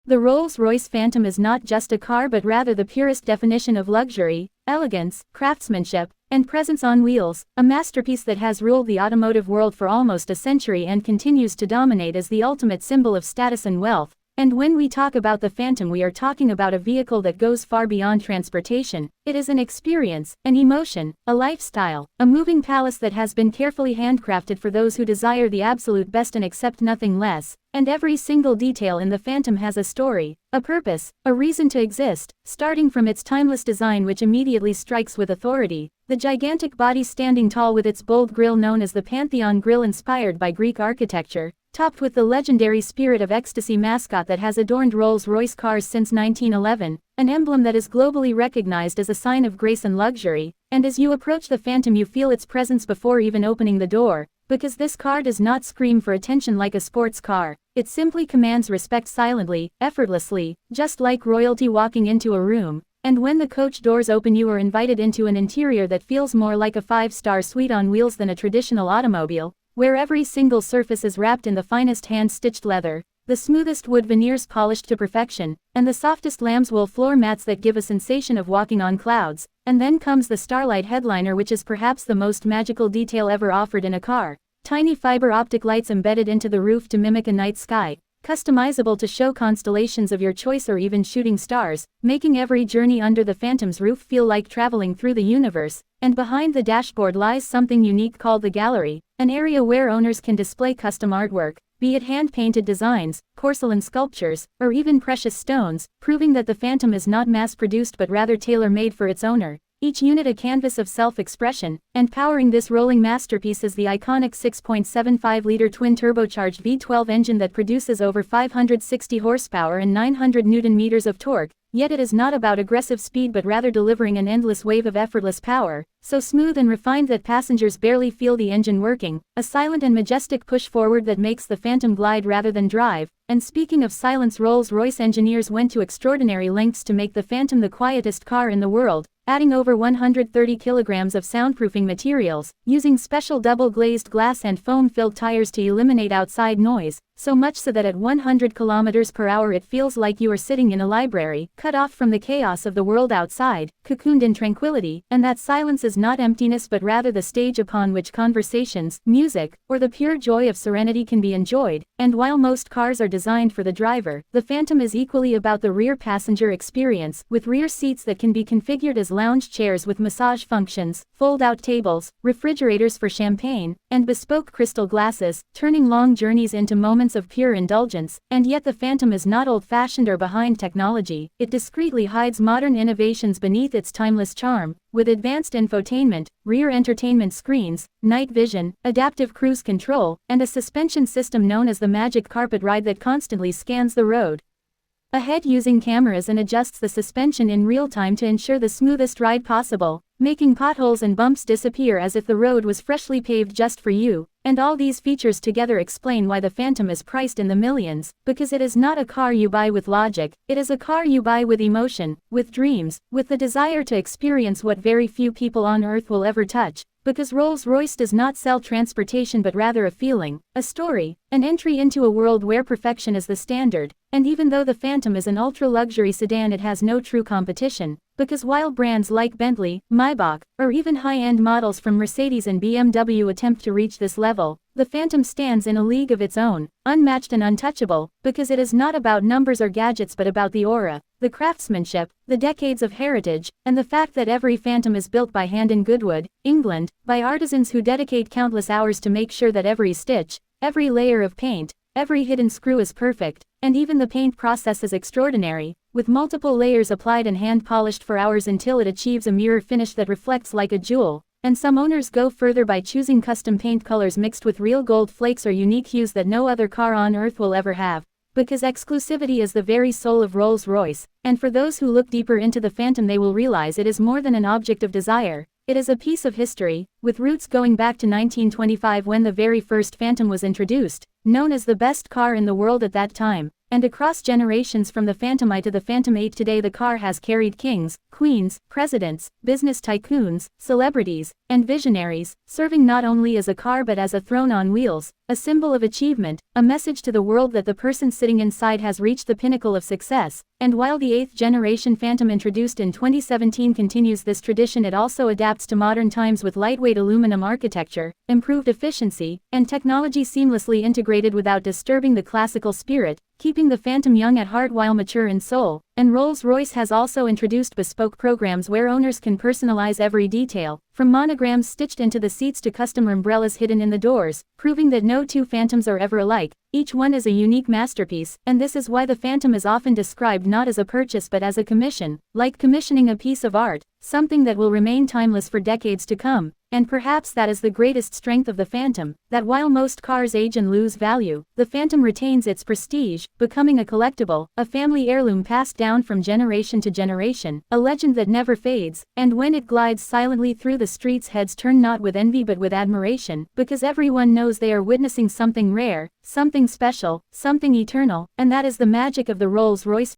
The Rolls-Royce Phantom is not just a car but rather the purest definition of luxury, elegance, craftsmanship, and presence on wheels, a masterpiece that has ruled the automotive world for almost a century and continues to dominate as the ultimate symbol of status and wealth. And when we talk about the Phantom, we are talking about a vehicle that goes far beyond transportation. It is an experience, an emotion, a lifestyle, a moving palace that has been carefully handcrafted for those who desire the absolute best and accept nothing less. And every single detail in the Phantom has a story, a purpose, a reason to exist, starting from its timeless design, which immediately strikes with authority. The gigantic body standing tall with its bold grille known as the Pantheon grille, inspired by Greek architecture, topped with the legendary Spirit of Ecstasy mascot that has adorned Rolls-Royce cars since 1911, an emblem that is globally recognized as a sign of grace and luxury. And as you approach the Phantom, you feel its presence before even opening the door, because this car does not scream for attention like a sports car. It simply commands respect silently, effortlessly, just like royalty walking into a room. And when the coach doors open, you are invited into an interior that feels more like a five-star suite on wheels than a traditional automobile, where every single surface is wrapped in the finest hand-stitched leather, the smoothest wood veneers polished to perfection, and the softest lambswool floor mats that give a sensation of walking on clouds. And then comes the Starlight headliner, which is perhaps the most magical detail ever offered in a car. Tiny fiber optic lights embedded into the roof to mimic a night sky, customizable to show constellations of your choice or even shooting stars, making every journey under the Phantom's roof feel like traveling through the universe. And behind the dashboard lies something unique called the gallery, an area where owners can display custom artwork, be it hand-painted designs, porcelain sculptures, or even precious stones, proving that the Phantom is not mass-produced but rather tailor-made for its owner. Each unit a canvas of self-expression, and powering this rolling masterpiece is the iconic 6.75-liter twin-turbocharged V12 engine that produces over 560 horsepower and 900 Nm of torque. Yet it is not about aggressive speed but rather delivering an endless wave of effortless power, so smooth and refined that passengers barely feel the engine working, a silent and majestic push forward that makes the Phantom glide rather than drive. And speaking of silence, Rolls-Royce engineers went to extraordinary lengths to make the Phantom the quietest car in the world, adding over 130 kilograms of soundproofing materials, using special double-glazed glass and foam-filled tires to eliminate outside noise, so much so that at 100 kilometers per hour it feels like you are sitting in a library, cut off from the chaos of the world outside, cocooned in tranquility. And that silence is not emptiness but rather the stage upon which conversations, music, or the pure joy of serenity can be enjoyed. And while most cars are designed for the driver, the Phantom is equally about the rear passenger experience, with rear seats that can be configured as lounge chairs with massage functions, fold-out tables, refrigerators for champagne, and bespoke crystal glasses, turning long journeys into moments of pure indulgence. And yet the Phantom is not old-fashioned or behind technology. It discreetly hides modern innovations beneath its timeless charm, with advanced infotainment, rear entertainment screens, night vision, adaptive cruise control, and a suspension system known as the Magic Carpet Ride that constantly scans the road ahead using cameras and adjusts the suspension in real time to ensure the smoothest ride possible, making potholes and bumps disappear as if the road was freshly paved just for you. And all these features together explain why the Phantom is priced in the millions, because it is not a car you buy with logic, it is a car you buy with emotion, with dreams, with the desire to experience what very few people on Earth will ever touch. Because Rolls-Royce does not sell transportation but rather a feeling, a story, an entry into a world where perfection is the standard. And even though the Phantom is an ultra-luxury sedan, it has no true competition, because while brands like Bentley, Maybach, or even high-end models from Mercedes and BMW attempt to reach this level, the Phantom stands in a league of its own, unmatched and untouchable, because it is not about numbers or gadgets but about the aura, the craftsmanship, the decades of heritage, and the fact that every Phantom is built by hand in Goodwood, England, by artisans who dedicate countless hours to make sure that every stitch, every layer of paint, every hidden screw is perfect. And even the paint process is extraordinary, with multiple layers applied and hand-polished for hours until it achieves a mirror finish that reflects like a jewel. And some owners go further by choosing custom paint colors mixed with real gold flakes or unique hues that no other car on Earth will ever have. Because exclusivity is the very soul of Rolls-Royce, and for those who look deeper into the Phantom they will realize it is more than an object of desire. It is a piece of history, with roots going back to 1925 when the very first Phantom was introduced, known as the best car in the world at that time. And across generations from the Phantom I to the Phantom 8 today, the car has carried kings, queens, presidents, business tycoons, celebrities, and visionaries, serving not only as a car but as a throne on wheels, a symbol of achievement, a message to the world that the person sitting inside has reached the pinnacle of success. And while the 8th generation Phantom introduced in 2017 continues this tradition, it also adapts to modern times with lightweight aluminum architecture, improved efficiency, and technology seamlessly integrated without disturbing the classical spirit, keeping the Phantom young at heart while mature in soul. And Rolls-Royce has also introduced bespoke programs where owners can personalize every detail, from monograms stitched into the seats to custom umbrellas hidden in the doors, proving that no two Phantoms are ever alike. Each one is a unique masterpiece, and this is why the Phantom is often described not as a purchase but as a commission, like commissioning a piece of art, something that will remain timeless for decades to come. And perhaps that is the greatest strength of the Phantom, that while most cars age and lose value, the Phantom retains its prestige, becoming a collectible, a family heirloom passed down from generation to generation, a legend that never fades. And when it glides silently through the streets, heads turn not with envy but with admiration, because everyone knows they are witnessing something rare, something special, something eternal, and that is the magic of the Rolls-Royce